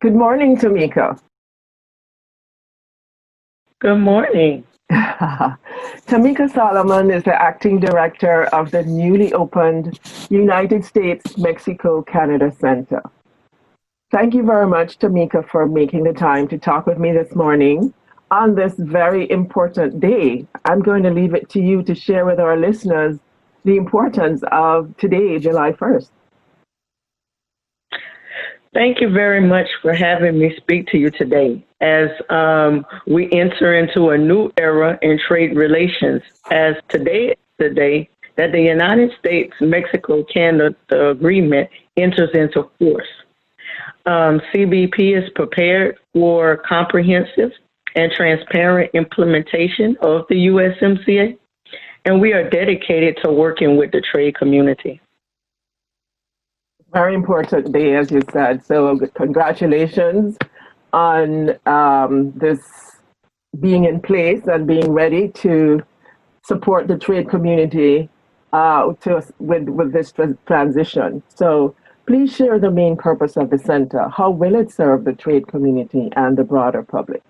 Good morning, Tamica. Good morning. Tamica Solomon is the acting director of the newly opened United States Mexico Canada Center. Thank you very much, Tamica, for making the time to talk with me this morning on this very important day. I'm going to leave it to you to share with our listeners the importance of today, July 1st. Thank you very much for having me speak to you today as we enter into a new era in trade relations, as today is the day that the United States-Mexico-Canada Agreement enters into force. CBP is prepared for comprehensive and transparent implementation of the USMCA, and we are dedicated to working with the trade community. Very important day, as you said. So congratulations on this being in place and being ready to support the trade community with this transition. So please share the main purpose of the center. How will it serve the trade community and the broader public?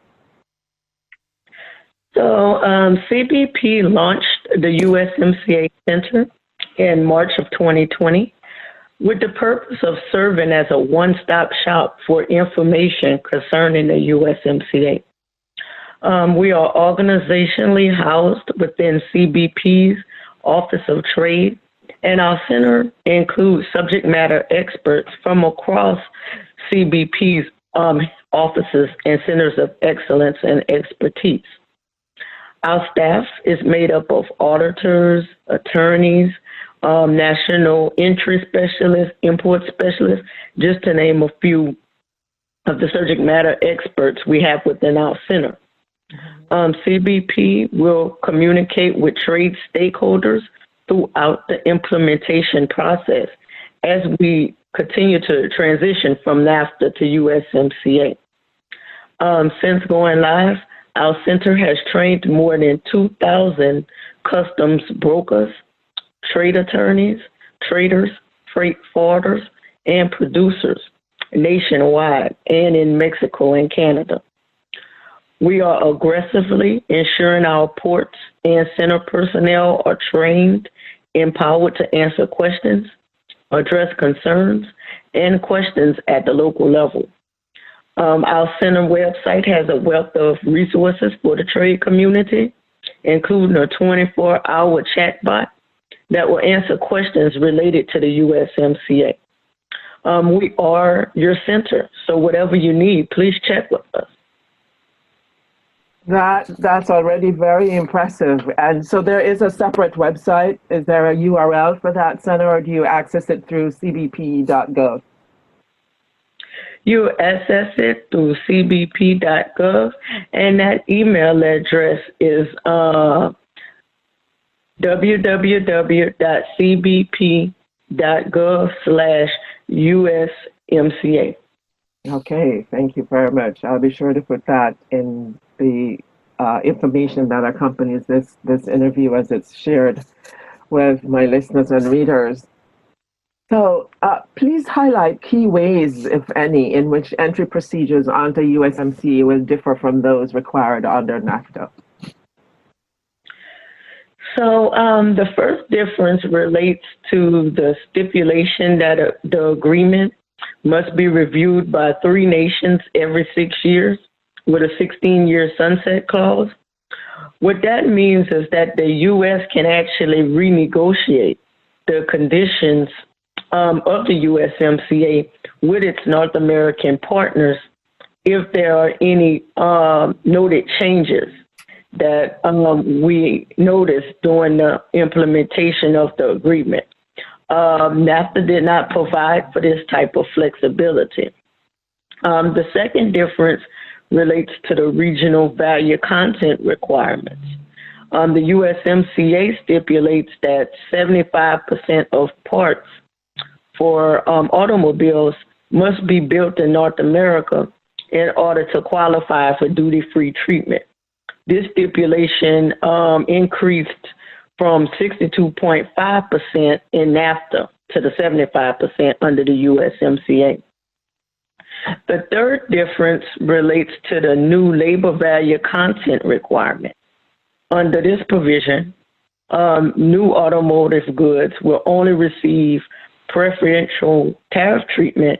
So CBP launched the USMCA Center in March of 2020. With the purpose of serving as a one-stop shop for information concerning the USMCA. We are organizationally housed within CBP's Office of Trade, and our center includes subject matter experts from across CBP's offices and centers of excellence and expertise. Our staff is made up of auditors, attorneys, national interest specialists, import specialists, just to name a few of the subject matter experts we have within our center. CBP will communicate with trade stakeholders throughout the implementation process as we continue to transition from NAFTA to USMCA. Since going live, our center has trained more than 2,000 customs brokers, trade attorneys, traders, freight forwarders, and producers nationwide and in Mexico and Canada. We are aggressively ensuring our ports and center personnel are trained, empowered to answer questions, address concerns, and questions at the local level. Our center website has a wealth of resources for the trade community, including a 24-hour chatbot that will answer questions related to the USMCA. We are your center, so whatever you need, please check with us. That's already very impressive. And so there is a separate website. Is there a URL for that center, or do you access it through cbp.gov? You access it through cbp.gov, and that email address is www.cbp.gov/USMCA. Okay, thank you very much. I'll be sure to put that in the information that accompanies this interview as it's shared with my listeners and readers. So please highlight key ways, if any, in which entry procedures onto USMCA will differ from those required under NAFTA. So the first difference relates to the stipulation that the agreement must be reviewed by 3 nations every 6 years with a 16-year sunset clause. What that means is that the U.S. can actually renegotiate the conditions of the USMCA with its North American partners if there are any noted changes that we noticed during the implementation of the agreement. NAFTA did not provide for this type of flexibility. The second difference relates to the regional value content requirements. The USMCA stipulates that 75% of parts for automobiles must be built in North America in order to qualify for duty-free treatment. This stipulation increased from 62.5% in NAFTA to the 75% under the USMCA. The third difference relates to the new labor value content requirement. Under this provision, new automotive goods will only receive preferential tariff treatment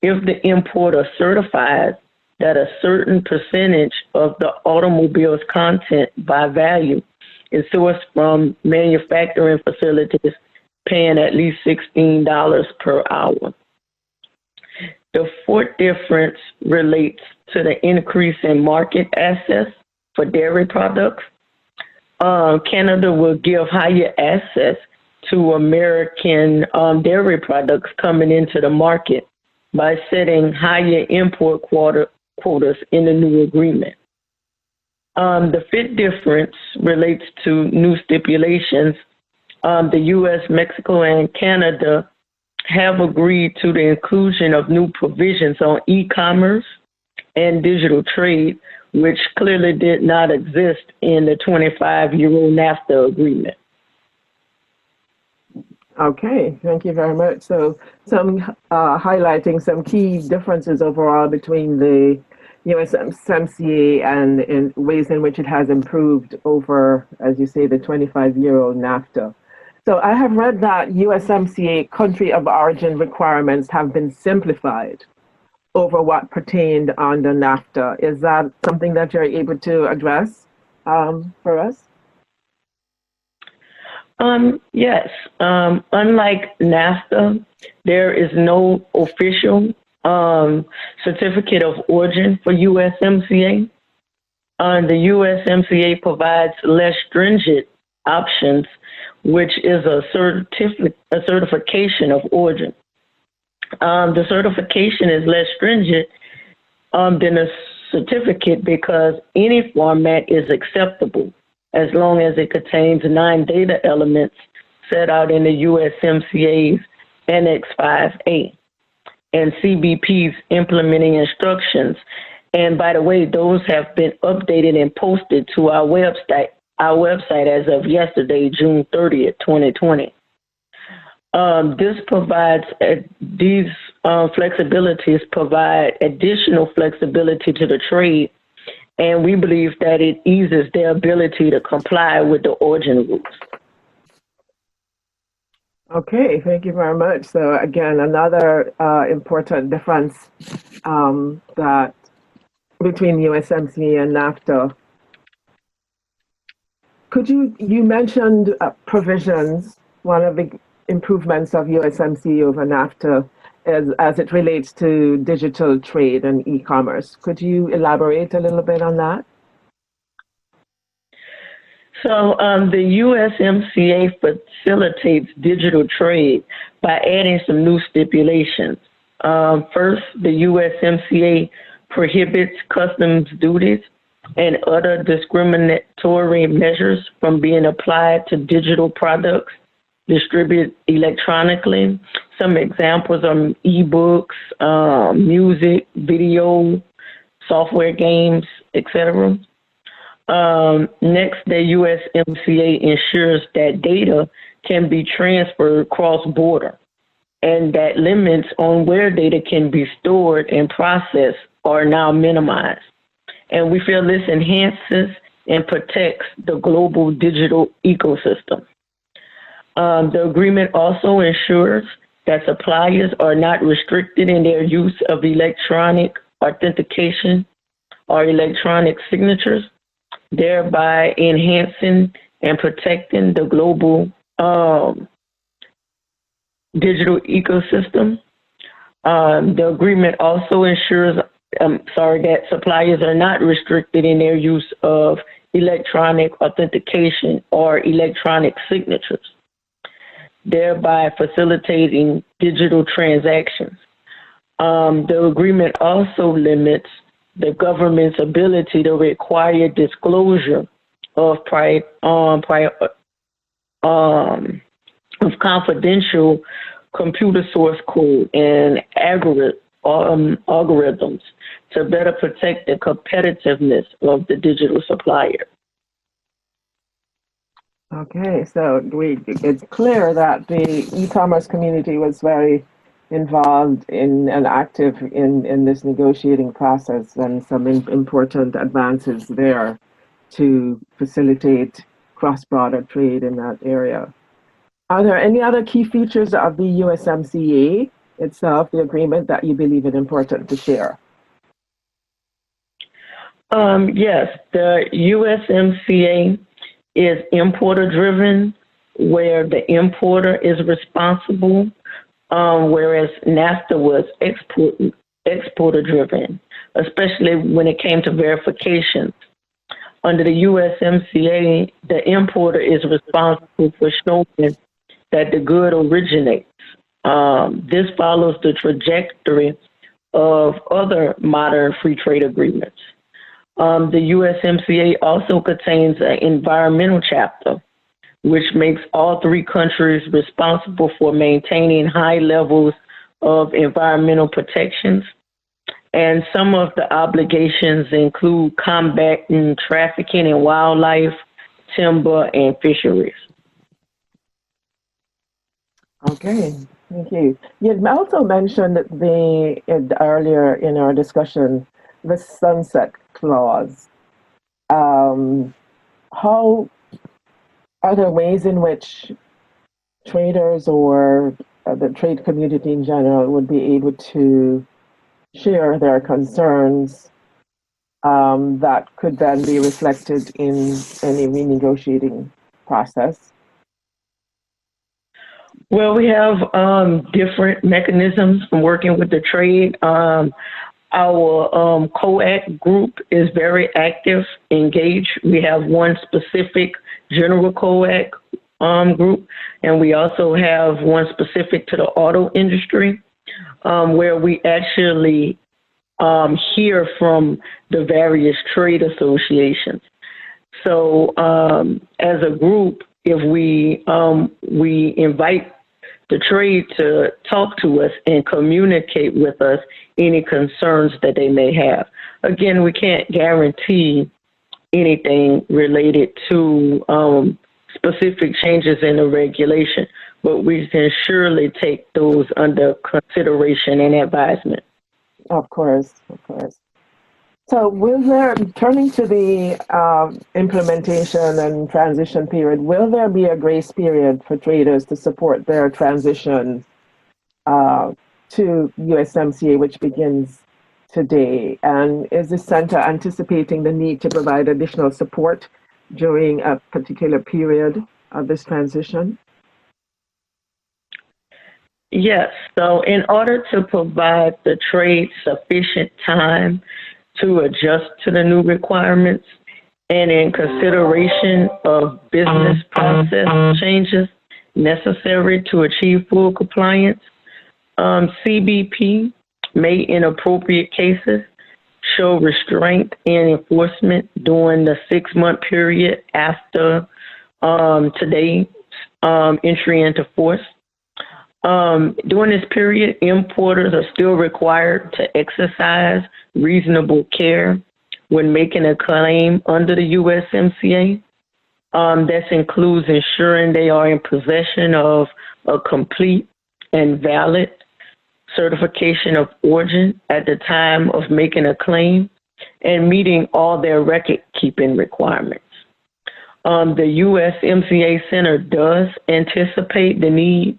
if the importer certifies that a certain percentage of the automobile's content by value is sourced from manufacturing facilities paying at least $16 per hour. The fourth difference relates to the increase in market access for dairy products. Canada will give higher access to American dairy products coming into the market by setting higher import quotas in the new agreement. The fifth difference relates to new stipulations. The U.S., Mexico, and Canada have agreed to the inclusion of new provisions on e-commerce and digital trade, which clearly did not exist in the 25-year-old NAFTA agreement. Okay, thank you very much. So some highlighting some key differences overall between the USMCA and in ways in which it has improved over, as you say, the 25-year-old NAFTA. So I have read that USMCA country of origin requirements have been simplified over what pertained under NAFTA. Is that something that you're able to address for us? Yes. Unlike NAFTA, there is no official certificate of origin for USMCA. The USMCA provides less stringent options, which is a certification of origin. The certification is less stringent than a certificate because any format is acceptable as long as it contains 9 data elements set out in the USMCA's Annex 5A and CBP's implementing instructions. And by the way, those have been updated and posted to our website as of yesterday, June 30th, 2020. These flexibilities provide additional flexibility to the trade, and we believe that it eases their ability to comply with the origin rules. Okay, thank you very much. So again, another important difference that between USMCA and NAFTA. You mentioned provisions, one of the improvements of USMCA over NAFTA as it relates to digital trade and e-commerce. Could you elaborate a little bit on that? So the USMCA facilitates digital trade by adding some new stipulations. First, the USMCA prohibits customs duties and other discriminatory measures from being applied to digital products distributed electronically. Some examples are ebooks, music, video, software games, etc. Next, the USMCA ensures that data can be transferred cross-border and that limits on where data can be stored and processed are now minimized. And we feel this enhances and protects the global digital ecosystem. The agreement also ensures that suppliers are not restricted in their use of electronic authentication or electronic signatures, thereby enhancing and protecting the global digital ecosystem. The agreement also ensures that suppliers are not restricted in their use of electronic authentication or electronic signatures, thereby facilitating digital transactions. The agreement also limits the government's ability to require disclosure of confidential computer source code and algorithms to better protect the competitiveness of the digital supplier. Okay, so it's clear that the e-commerce community was very involved in and active in this negotiating process, and some important advances there to facilitate cross-border trade in that area. Are there any other key features of the USMCA itself, the agreement, that you believe it important to share? Yes, the USMCA is importer driven, where the importer is responsible, whereas NAFTA was exporter driven, especially when it came to verifications. Under the USMCA, the importer is responsible for showing that the good originates. This follows the trajectory of other modern free trade agreements. The USMCA also contains an environmental chapter, which makes all three countries responsible for maintaining high levels of environmental protections. And some of the obligations include combating trafficking in wildlife, timber, and fisheries. Okay, thank you. You had also mentioned earlier in our discussion the sunset clause. How are there ways in which traders or the trade community in general would be able to share their concerns that could then be reflected in any renegotiating process? Well, we have different mechanisms from working with the trade. Our COAC group is very active, engaged. We have one specific general COAC group, and we also have one specific to the auto industry, where we actually hear from the various trade associations. So as a group, if we invite the trade to talk to us and communicate with us any concerns that they may have. Again, we can't guarantee anything related to specific changes in the regulation, but we can surely take those under consideration and advisement. Of course, of course. So turning to the implementation and transition period, will there be a grace period for traders to support their transition to USMCA, which begins today? And is the center anticipating the need to provide additional support during a particular period of this transition? Yes. So in order to provide the trade sufficient time to adjust to the new requirements, and in consideration of business process changes necessary to achieve full compliance, CBP may, in appropriate cases, show restraint in enforcement during the 6-month period after today's entry into force. During this period, importers are still required to exercise reasonable care when making a claim under the USMCA. This includes ensuring they are in possession of a complete and valid certification of origin at the time of making a claim and meeting all their record-keeping requirements. The USMCA Center does anticipate the need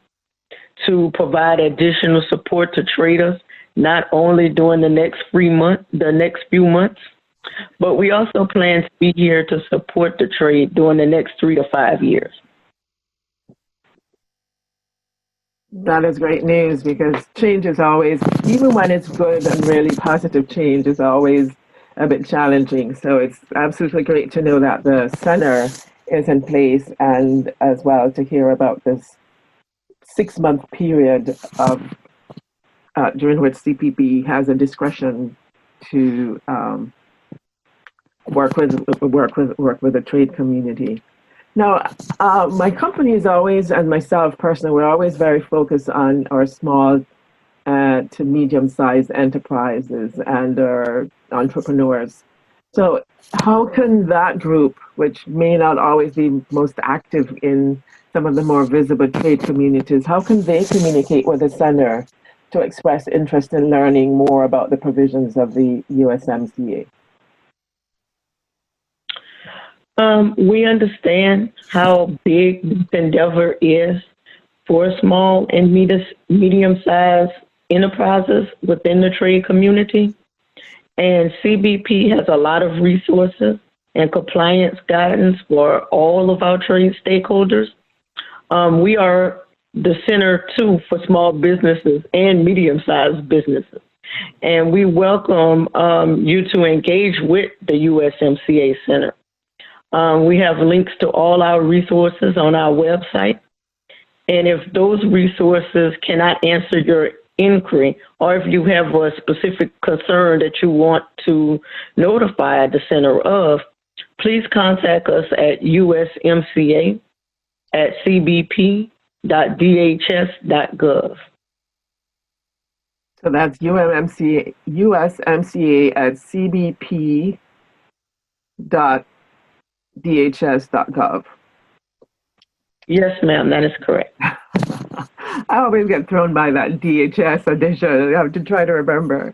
to provide additional support to traders, not only during the next few months, but we also plan to be here to support the trade during the next 3 to 5 years. That is great news, because change is always, even when it's good and really positive change, is always a bit challenging. So it's absolutely great to know that the center is in place, and as well to hear about this 6-month period of during which CPP has a discretion to work with the trade community. Now, my company is always, and myself personally, we're always very focused on our small to medium-sized enterprises and our entrepreneurs. So how can that group, which may not always be most active in some of the more visible trade communities, how can they communicate with the center to express interest in learning more about the provisions of the USMCA? We understand how big this endeavor is for small and medium-sized enterprises within the trade community. And CBP has a lot of resources and compliance guidance for all of our trade stakeholders. We are the center, too, for small businesses and medium-sized businesses. And we welcome you to engage with the USMCA Center. We have links to all our resources on our website. And if those resources cannot answer your inquiry, or if you have a specific concern that you want to notify the center of, please contact us at usmca@cbp.dhs.gov. So that's USMCA at cbp.dhs.gov. Yes, ma'am, that is correct. I always get thrown by that DHS addition. I have to try to remember.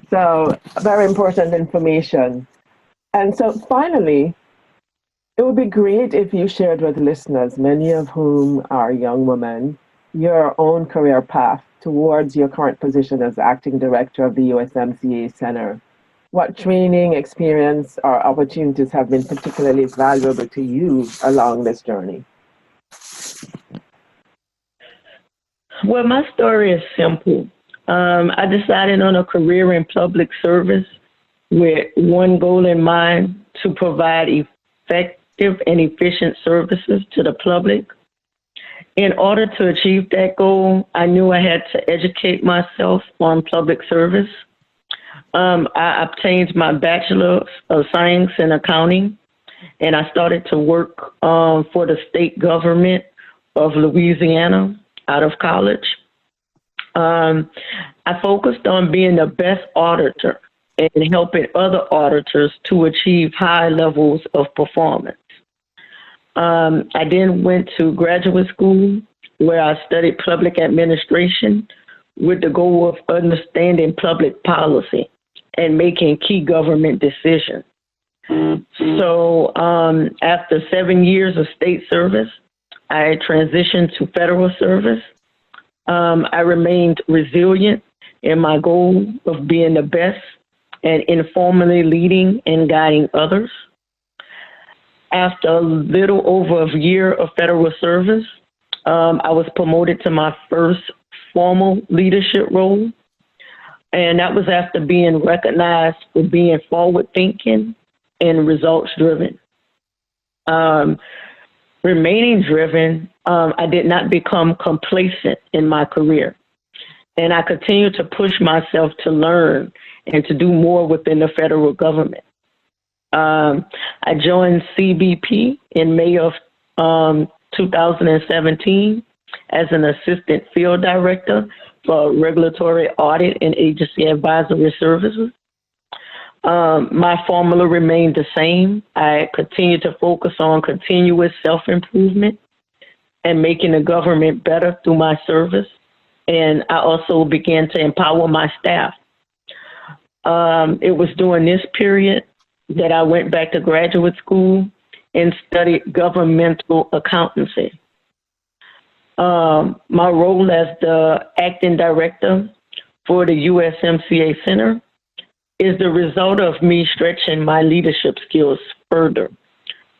So, very important information. And so, finally, it would be great if you shared with listeners, many of whom are young women, your own career path towards your current position as acting director of the USMCA Center. What training, experience, or opportunities have been particularly valuable to you along this journey? Well, my story is simple. I decided on a career in public service with one goal in mind: to provide effective and efficient services to the public. In order to achieve that goal, I knew I had to educate myself on public service. I obtained my Bachelor of Science in Accounting, and I started to work for the state government of Louisiana out of college. I focused on being the best auditor and helping other auditors to achieve high levels of performance. I then went to graduate school where I studied public administration with the goal of understanding public policy and making key government decisions. So after 7 years of state service, I transitioned to federal service. I remained resilient in my goal of being the best and informally leading and guiding others. After a little over a year of federal service, I was promoted to my first formal leadership role. And that was after being recognized for being forward-thinking and results-driven. Remaining driven, I did not become complacent in my career. And I continued to push myself to learn and to do more within the federal government. I joined CBP in May of 2017 as an assistant field director for regulatory audit and agency advisory services. My formula remained the same. I continued to focus on continuous self-improvement and making the government better through my service. And I also began to empower my staff. It was during this period that I went back to graduate school and studied governmental accountancy. My role as the acting director for the USMCA Center is the result of me stretching my leadership skills further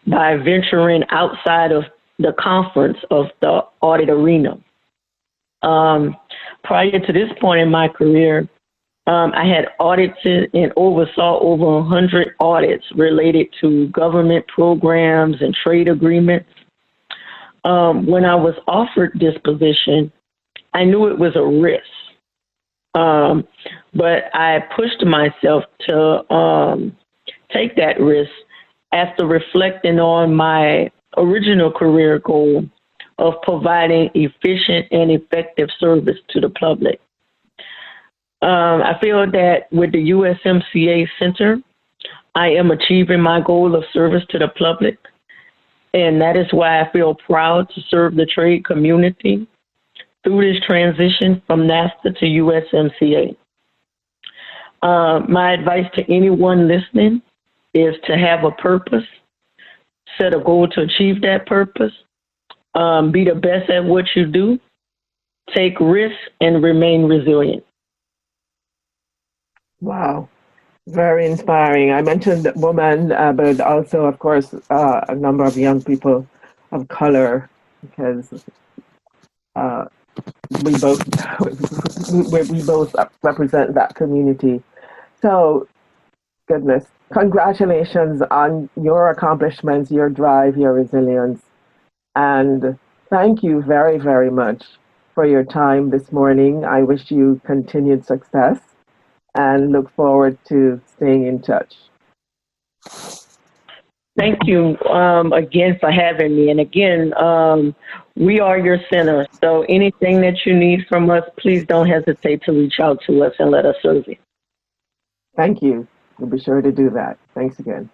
by venturing outside of the comforts of the audit arena. Prior to this point in my career, I had audited and oversaw over 100 audits related to government programs and trade agreements. When I was offered this position, I knew it was a risk. But I pushed myself to take that risk after reflecting on my original career goal of providing efficient and effective service to the public. I feel that with the USMCA Center, I am achieving my goal of service to the public, and that is why I feel proud to serve the trade community through this transition from NAFTA to USMCA. My advice to anyone listening is to have a purpose, set a goal to achieve that purpose, be the best at what you do, take risks, and remain resilient. Wow. Very inspiring. I mentioned women, but also, of course, a number of young people of color, because uh, we both we both represent that community. So, goodness, congratulations on your accomplishments, your drive, your resilience, and thank you very, very much for your time this morning. I wish you continued success and look forward to staying in touch. Thank you again for having me. And again, we are your center. So anything that you need from us, please don't hesitate to reach out to us and let us serve you. Thank you. We'll be sure to do that. Thanks again.